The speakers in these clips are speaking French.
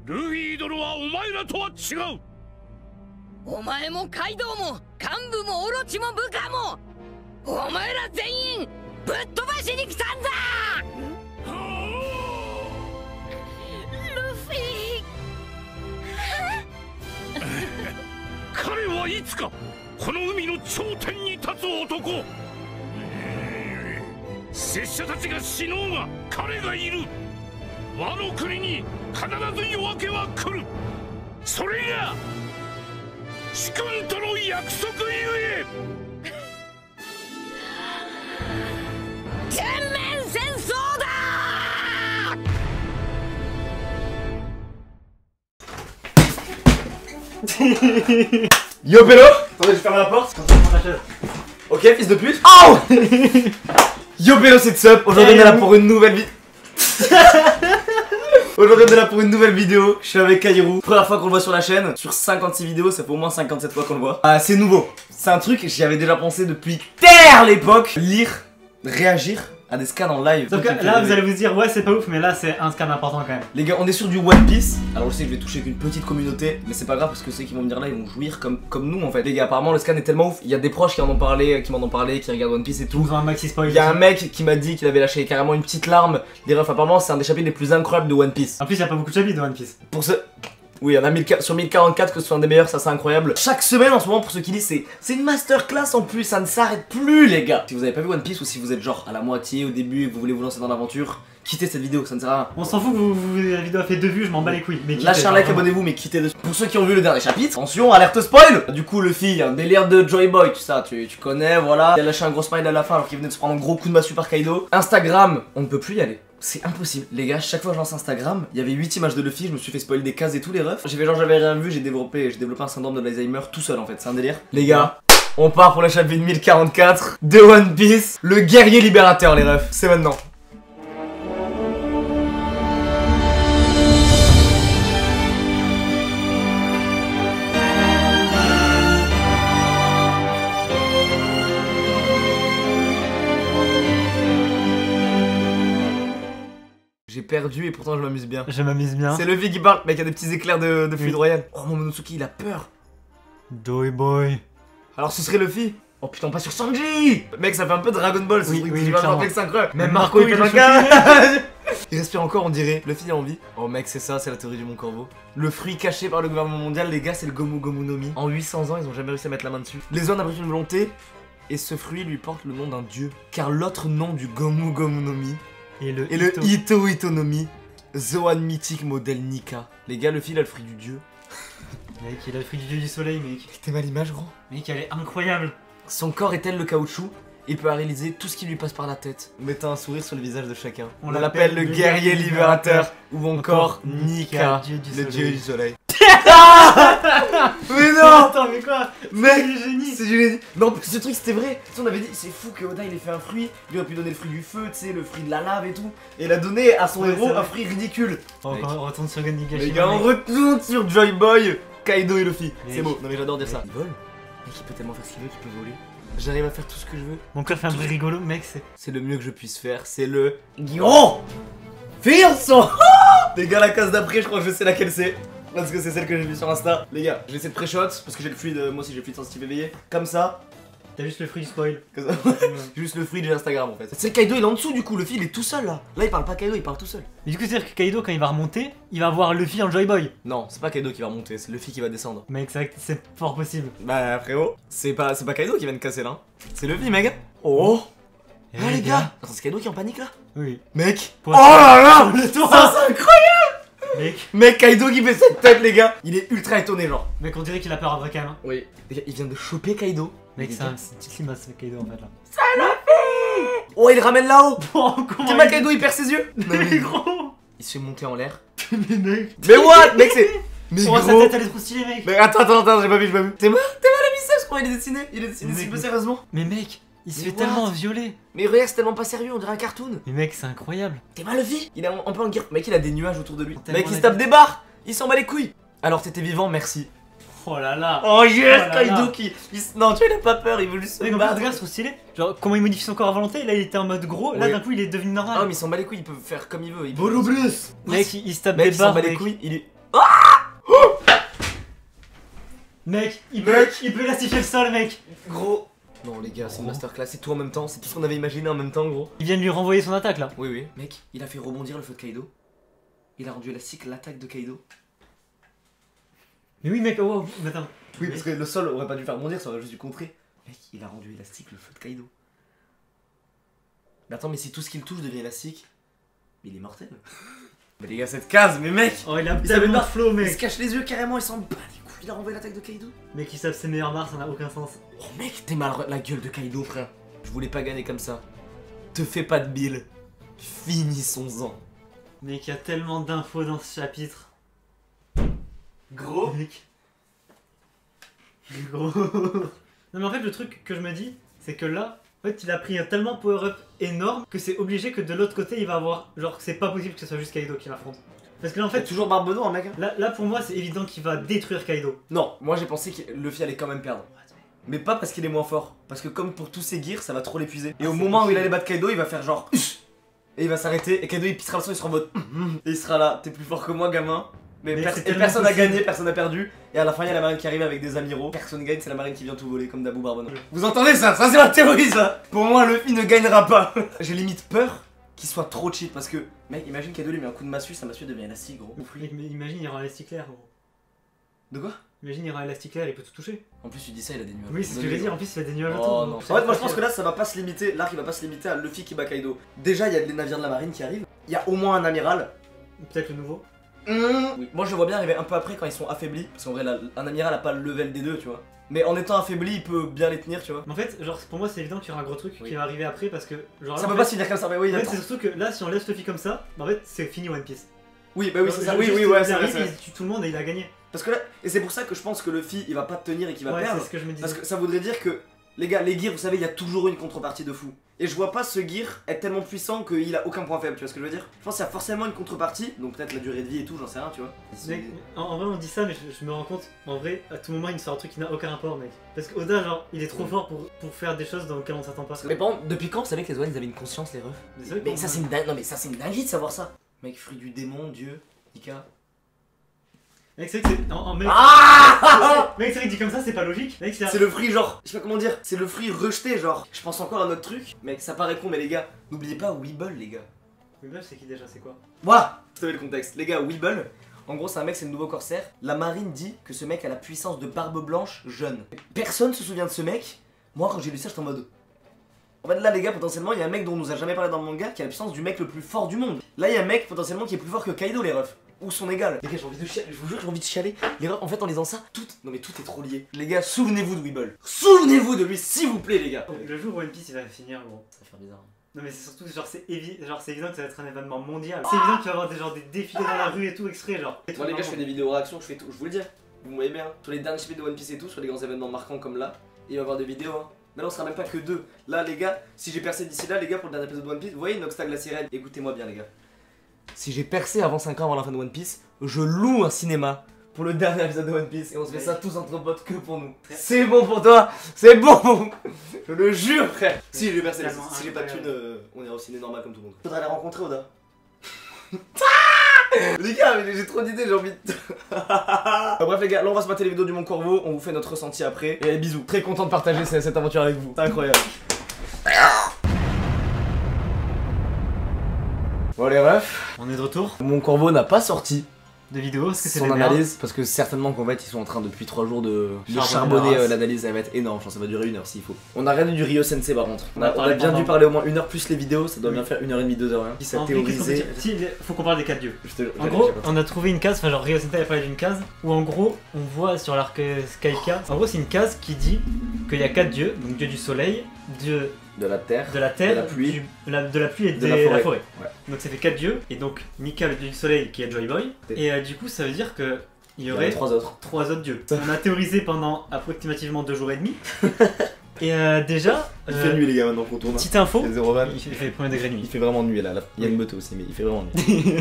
ルフィ殿はお前らとは違う。お前もカイドウも幹部もオロチも部下もお前ら全員ぶっ飛ばしに来たんだ。ルフィ彼はいつかこの海の頂点に立つ男。拙者たちが死のうが彼がいる。ワノ国に必ず夜明けは来る。それが主君との約束ゆえ。全面戦争だ。Yo Pélo. Attendez, je ferme la porte. Ok, fils de pute. Oh. Yo Pélo, c'est Tsup. Aujourd'hui on est là pour une nouvelle vidéo. Aujourd'hui on est là pour une nouvelle vidéo. Je suis avec Kairou. Première fois qu'on le voit sur la chaîne. Sur 56 vidéos, ça fait au moins 57 fois qu'on le voit. C'est nouveau. C'est un truc, j'y avais déjà pensé depuis l'époque. Lire, réagir à des scans en live. Sauf que là vous allez vous dire ouais c'est pas ouf, mais là c'est un scan important quand même. Les gars, on est sur du One Piece. Alors je sais que je vais toucher qu'une petite communauté, mais c'est pas grave parce que ceux qui vont me dire là ils vont jouir comme nous en fait. Les gars, apparemment le scan est tellement ouf. Il y a des proches qui m'en ont parlé, qui regardent One Piece et tout. Un maxi spoil. Il y a un mec qui m'a dit qu'il avait lâché carrément une petite larme. Les refs, apparemment c'est un des chapitres les plus incroyables de One Piece. En plus il y a pas beaucoup de chapitres de One Piece. Pour ce... Oui, il y en a sur 1044 que ce soit un des meilleurs, ça c'est incroyable. Chaque semaine en ce moment, pour ceux qui disent, c'est une masterclass en plus, ça ne s'arrête plus les gars. Si vous avez pas vu One Piece ou si vous êtes genre à la moitié au début et que vous voulez vous lancer dans l'aventure, quittez cette vidéo, ça ne sert à rien. On s'en fout que la vidéo a fait 2 vues, je m'en bats les couilles. Mais lâchez un like, abonnez-vous, mais quittez dessus. Pour ceux qui ont vu le dernier chapitre, attention, alerte spoil. Du coup, Luffy, un délire de Joy Boy, tout ça, tu connais, voilà. Il a lâché un gros smile à la fin alors qu'il venait de se prendre un gros coup de massue par Kaido. Instagram, on ne peut plus y aller. C'est impossible, les gars, chaque fois que je lance Instagram, il y avait 8 images de Luffy, je me suis fait spoiler des cases et tous les refs. J'avais rien vu, j'ai développé un syndrome de l'Alzheimer tout seul en fait, c'est un délire. Les gars, on part pour le chapitre 1044 de One Piece, le guerrier libérateur les refs, c'est maintenant. J'ai perdu et pourtant je m'amuse bien. Je m'amuse bien. C'est Luffy qui parle, mec, il y a des petits éclairs de fluide royal. Oh, Momonosuke, il a peur. Joy Boy. Alors ce serait Luffy. Oh putain, on passe sur Sanji. Mec, ça fait un peu Dragon Ball, ce truc. Oui, c'est incroyable. Même Marco, il fait il respire encore, on dirait. Luffy a envie. Oh mec, c'est ça, c'est la théorie du Mont Corbeau. Le fruit caché par le gouvernement mondial, les gars, c'est le Gomu Gomu no Mi. En 800 ans, ils ont jamais réussi à mettre la main dessus. Les zones abritent une volonté. Et ce fruit lui porte le nom d'un dieu. Car l'autre nom du Gomu Gomu no Mi et le Ito Ito no Mi, Zoan mythique modèle Nika. Les gars, Luffy il a le fruit du dieu. Mec, il a le fruit du dieu du soleil, mec. T'es mal l'image, gros. Mec, elle est incroyable. Son corps est tel le caoutchouc, il peut réaliser tout ce qui lui passe par la tête, mettant un sourire sur le visage de chacun. On l'appelle le guerrier libérateur, ou encore Nika, le dieu du soleil. Mais non! Attends, mais quoi? Mec, c'est génie! C'est génie! Non, ce truc c'était vrai! On avait dit, c'est fou que Oda il ait fait un fruit, il aurait pu donner le fruit du feu, tu sais, le fruit de la lave et tout, et il a donné à son héros un fruit ridicule. On retourne sur Gonigashima. Les gars, on retourne sur Joy Boy, Kaido et Luffy. C'est beau, non mais j'adore dire ça. Il vole? Mec, il peut tellement faire ce qu'il veut qu'il peut voler. J'arrive à faire tout ce que je veux. Mon cœur fait un bruit rigolo, mec, c'est le mieux que je puisse faire, c'est le Guillaume Filson. Les gars, la case d'après, je crois que je sais laquelle c'est. Parce que c'est celle que j'ai vue sur Insta. Les gars, je vais essayer de pré-shot parce que j'ai le fluide, moi aussi j'ai le fluide sensitive éveillé. Comme ça. T'as juste le fruit du spoil. J'ai juste le fruit de Instagram en fait. C'est Kaido, il est en dessous du coup, Luffy il est tout seul là. Là il parle pas Kaido, il parle tout seul. Mais du coup, c'est-à-dire que Kaido, quand il va remonter, il va voir Luffy en Joy Boy. Non, c'est pas Kaido qui va remonter, c'est Luffy qui va descendre. Mec, c'est fort possible. Bah frérot, c'est pas Kaido qui vient de casser là. C'est Luffy, mec. Oh. Ah les gars. Attends, c'est Kaido qui est en panique là. Oui. Mec. Oh là là. Ça c'est incroyable. Mec, Kaido qui fait cette tête, les gars. Il est ultra étonné, genre. Mec, on dirait qu'il a peur après quand même. Oui. Les gars, il vient de choper Kaido. Mec, c'est une petite limace, Kaido en fait là. C'est Luffy. Oh, il le ramène là-haut. Oh, comment mal Kaido, il perd ses yeux. Mais gros. Il se fait monter en l'air. Mais mec. Mais what, mec, c'est. Mais oh, gros. sa tête, elle est trop stylée, mec. Mais attends, j'ai pas vu. T'es mal la biceps, je crois, il est dessiné. Il est dessiné super sérieusement. Mais mec. Il se fait tellement violer. Mais regarde, c'est tellement pas sérieux, on dirait un cartoon. Mais mec, c'est incroyable. T'es mal Luffy. Il est en plein guerre. Mec, il a des nuages autour de lui. Mec, il se tape des barres. Il s'en bat les couilles. Alors, t'étais vivant, merci. Oh là là. Oh yes, Kaido qui. Non, tu vois, il a pas peur, il veut juste. Mec, regarde, c'est trop stylé. Genre, comment il modifie son corps à volonté. Là, il était en mode gros. Là, d'un coup, il est devenu normal. Ah, mais il s'en bat les couilles, il peut faire comme il veut. Mec, il se tape des barres. Il s'en bat les couilles. Il est. Mec, il Mec. peut élastifier le sol, mec. Gros. Non les gars, c'est une masterclass, c'est tout en même temps, c'est tout ce qu'on avait imaginé en même temps gros. Il vient de lui renvoyer son attaque là. Oui oui. Mec, il a fait rebondir le feu de Kaido. Il a rendu élastique l'attaque de Kaido. Mais oui, mec, oh, mais attends. Oui parce que le sol aurait pas dû faire rebondir, ça aurait juste dû contrer. Mec, il a rendu élastique le feu de Kaido. Mais attends, mais si tout ce qu'il touche devient élastique, il est mortel. Mais les gars, cette case, mais mec, Oh, il a Il savait tellement pas. de flow, il se mec. cache les yeux carrément, il s'en bat les couilles, il a renvoyé l'attaque de Kaido. Mec, il savent ses meilleures barres, ça n'a aucun sens. Oh mec, t'es mal la gueule de Kaido frère. Je voulais pas gagner comme ça. Te fais pas de bile. Finissons-en. Mec, il y a tellement d'infos dans ce chapitre. Gros. Mec. Gros. Non mais en fait le truc que je me dis, c'est que là, en fait il a pris un tellement power-up énorme que c'est obligé que de l'autre côté il va avoir... Genre c'est pas possible que ce soit juste Kaido qui l'affronte. Parce que là en Fait fait, toujours barbe noire mec. Hein. là pour moi c'est évident qu'il va détruire Kaido. Non, moi j'ai pensé que Luffy allait quand même perdre. Mais pas parce qu'il est moins fort. Parce que comme pour tous ses gears, ça va trop l'épuiser. Et au c'est moment où il possible. allait battre Kaido, il va faire genre... Et il va s'arrêter. Et Kaido il pissera le sang, il sera en mode... Et il sera là, t'es plus fort que moi gamin. Mais, Mais c'est et tellement personne n'a possible. gagné, personne n'a perdu. Et à la fin, il y a la marine qui arrive avec des amiraux. Personne gagne, c'est la marine qui vient tout voler, comme Dabou Barbonneau. Vous entendez ça? Ça c'est la théorie ça. Pour moi, Luffy ne gagnera pas. J'ai limite peur qu'il soit trop cheat. Parce que, mec, imagine Kaido lui met un coup de massue, sa massue devient élastique gros. Mec, mais imagine il y aura Elasticlair gros. De quoi? Imagine il y aura Elasticlair, il peut tout toucher. En plus, tu dis ça, il a des nuages. Oui c'est ce que je veux dire, en plus il a des nuages Oh autour. non. En fait, moi je pense que là, ça va pas se limiter. L'arc il va pas se limiter à Luffy qui bat Kaido. Déjà, il y a des navires de la marine qui arrivent. Il y a au moins un amiral. Peut-être le nouveau. Oui. Moi je le vois bien arriver un peu après quand ils sont affaiblis. Parce qu'en vrai, un amiral a pas le level des deux, tu vois. Mais en étant affaibli, il peut bien les tenir, tu vois. Mais en fait, genre pour moi c'est évident qu'il y aura un gros truc Oui. qui va arriver après parce que genre Ça là, en peut fait, pas se finir comme ça, mais oui, il y en a fait, trop. c'est surtout que là si on laisse Luffy comme ça, bah, en fait c'est fini One Piece. Oui, bah oui, c'est ça. Genre, Oui, juste, oui, ouais, il c'est vrai, arrive, c'est vrai. il tue tout le monde et il a gagné. Parce que là, et c'est pour ça que je pense que Luffy il va pas tenir et qu'il va Ouais, perdre. c'est ce que je me disais. Parce que ça voudrait dire que, les gars, les gears, vous savez, il y a toujours une contrepartie de fou. Et je vois pas ce gear être tellement puissant qu'il a aucun point faible, tu vois ce que je veux dire? Je pense qu'il y a forcément une contrepartie, donc peut-être la durée de vie et tout, j'en sais rien, tu vois. Mec, en vrai on dit ça mais je me rends compte, en vrai à tout moment il me sort un truc qui n'a aucun rapport mec. Parce que Oda genre il est trop fort pour faire des choses dans lesquelles on s'attend pas. Mais par contre, depuis quand vous savez que les One ils avaient une conscience, les refs? Désolé Mais pour ça moi. c'est une dingue, non mais ça c'est une dinguerie de savoir ça. Mec, fruit du démon, Dieu, Nika. Mec c'est vrai que c'est... mec, Ah mec c'est vrai que dit comme ça c'est pas logique. Mec c'est... C'est le fruit genre, je sais pas comment dire, c'est le fruit rejeté genre. Je pense encore à notre truc, mec ça paraît con mais les gars, n'oubliez pas Weeble les gars. Mais bref c'est qui déjà, c'est quoi? Ouah, vous savez le contexte. Les gars, Weeble, en gros c'est un mec, c'est le nouveau corsaire. La marine dit que ce mec a la puissance de Barbe Blanche jeune. Personne se souvient de ce mec. Moi quand j'ai lu ça j'étais en mode... En fait là les gars potentiellement il y a un mec dont on nous a jamais parlé dans le manga qui a la puissance du mec le plus fort du monde. Là il y a un mec potentiellement qui est plus fort que Kaido les refs. Ou son égal. Les gars j'ai envie de chialer, je vous jure j'ai envie de chialer. Les refs en fait en lisant ça, tout... Non mais tout est trop lié. Les gars souvenez-vous de Weeble. Souvenez-vous de lui s'il vous plaît les gars. Le jour où One Piece il va finir gros. Ça va faire bizarre. Non mais c'est surtout genre c'est évident que ça va être un événement mondial. C'est évident qu'il va y avoir des défilés dans la rue et tout exprès genre. Moi les gars je fais des vidéos réactions, je fais tout, je vous le dis. Vous me voyez bien, sur les derniers chapitres de One Piece et tout, sur les grands événements marquants comme là, il va y avoir des vidéos hein. Mais là on sera même pas que deux. Là les gars, si j'ai percé d'ici là les gars pour le dernier épisode de One Piece, vous voyez Noxtag la sirène, écoutez-moi bien les gars. Si j'ai percé avant 5 ans avant la fin de One Piece, je loue un cinéma pour le dernier épisode de One Piece et on se fait ça tous entre potes que pour nous. C'est bon pour toi, c'est bon. Je le jure frère. Si j'ai percé, Tellement si j'ai pas de thune, incroyable. on ira au ciné normal comme tout le monde. Faudrait les rencontrer Oda. Les gars, mais j'ai trop d'idées, j'ai envie de... Bref les gars, là on va se mater les vidéos du Mont Corvo, on vous fait notre ressenti après. Et allez, bisous, très content de partager cette aventure avec vous, c'est incroyable. Bon les refs, On est de retour Mon Corvo n'a pas sorti de vidéo parce que c'est son des merdes. analyse, parce que certainement qu'en fait ils sont en train depuis 3 jours de Charbonner charbonner la race. l'analyse, elle va être énorme, je pense que ça va durer 1 heure s'il faut. On a rien eu du Rio Sensei par contre, on a parlé bien pendant- dû parler au moins 1 heure plus les vidéos, ça doit Oui. bien faire 1h30, 2 heures. Hein. Qui s'est En vrai, qu'est-ce qu'on peut théorisé. dire Si, faut qu'on parle des 4 dieux. En J'ai gros, pas- on a trouvé une case, enfin genre Rio Sentai a parlé d'une case, où en gros, on voit sur l'arc Skyka, en gros c'est une case qui dit qu'il y a 4 dieux, donc dieu du soleil, dieu de la terre, de la terre, de la pluie, de la pluie et de de la la forêt. forêt. Ouais. Donc ça fait 4 dieux, et donc Mika le dieu du soleil qui est Joy Boy, et du coup ça veut dire que il y il y en a aurait 3 autres. 3 autres dieux. On a théorisé pendant approximativement 2 jours et demi, et déjà, Il fait nuit les gars maintenant qu'on tourne. petite info, C'est 0 van. il fait premier degré Il nuit. fait vraiment nuit là, il y a une moto aussi mais il fait vraiment nuit.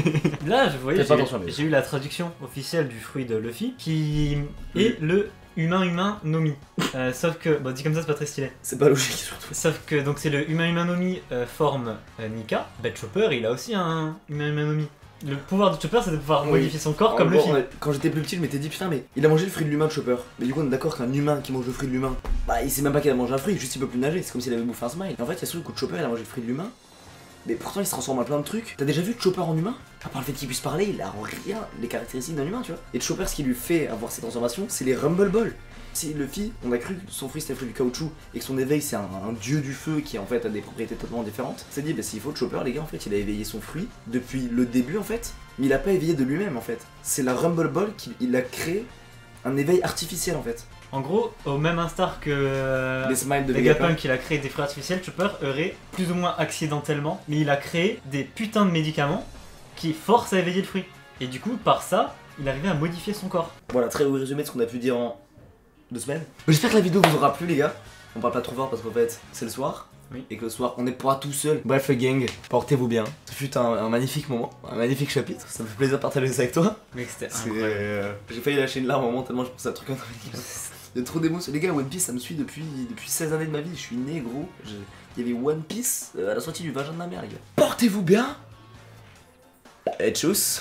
Là, je voyais, Faites pas attention, mais- j'ai eu la traduction officielle du fruit de Luffy, qui est le humain Nomi. Sauf que, bon, dit comme ça, c'est pas très stylé. C'est pas logique surtout. Sauf que, donc, c'est le humain Nomi forme Nika. Bed Chopper, il a aussi un humain Nomi. Le pouvoir de Chopper, c'est de pouvoir Oui. modifier son corps En comme gros, Luffy. quand j'étais plus petit, je m'étais dit putain, mais il a mangé le fruit de l'humain, Chopper. Mais du coup, on est d'accord qu'un humain qui mange le fruit de l'humain, bah il sait même pas qu'il a mangé un fruit, juste il peut plus nager. C'est comme s'il avait bouffé un smile. Et en fait, il y a ce truc où Chopper il a mangé le fruit de l'humain, mais pourtant il se transforme en plein de trucs. T'as déjà vu Chopper en humain? À part le fait qu'il puisse parler, il a en rien les caractéristiques d'un humain, tu vois. Et Chopper, ce qui lui fait avoir ces transformations, c'est les Rumble Balls. Si Luffy, on a cru que son fruit c'était le fruit du caoutchouc et que son éveil c'est un dieu du feu qui en fait a des propriétés totalement différentes, c'est dit bah s'il faut Chopper les gars en fait il a éveillé son fruit depuis le début en fait, mais il a pas éveillé de lui-même en fait. C'est la Rumble Ball qu'il a créé un éveil artificiel en fait. En gros, au même instar que Les smiles de Vegapunk, Vegapunk. il a créé des fruits artificiels, Chopper aurait plus ou moins accidentellement, mais il a créé des putains de médicaments qui forcent à éveiller le fruit. Et du coup, par ça, il arrivait à modifier son corps. Voilà, très haut résumé de ce qu'on a pu dire en 2 semaines. J'espère que la vidéo vous aura plu les gars. On parle pas trop fort parce qu'en fait c'est le soir. Oui. Et que le soir on n'est pas tout seul. Bref gang, portez-vous bien. Ce fut un magnifique moment, un magnifique chapitre. Ça me fait plaisir de partager ça avec toi. Mec, c'était C'est, incroyable. J'ai failli lâcher une larme au moment tellement je pensais à un truc. Il y a trop d'émotions. Les gars, One Piece ça me suit depuis 16 années de ma vie. Je suis né gros. Il y avait One Piece à la sortie du vagin de ma mère les gars. Portez-vous bien. Et tchuss.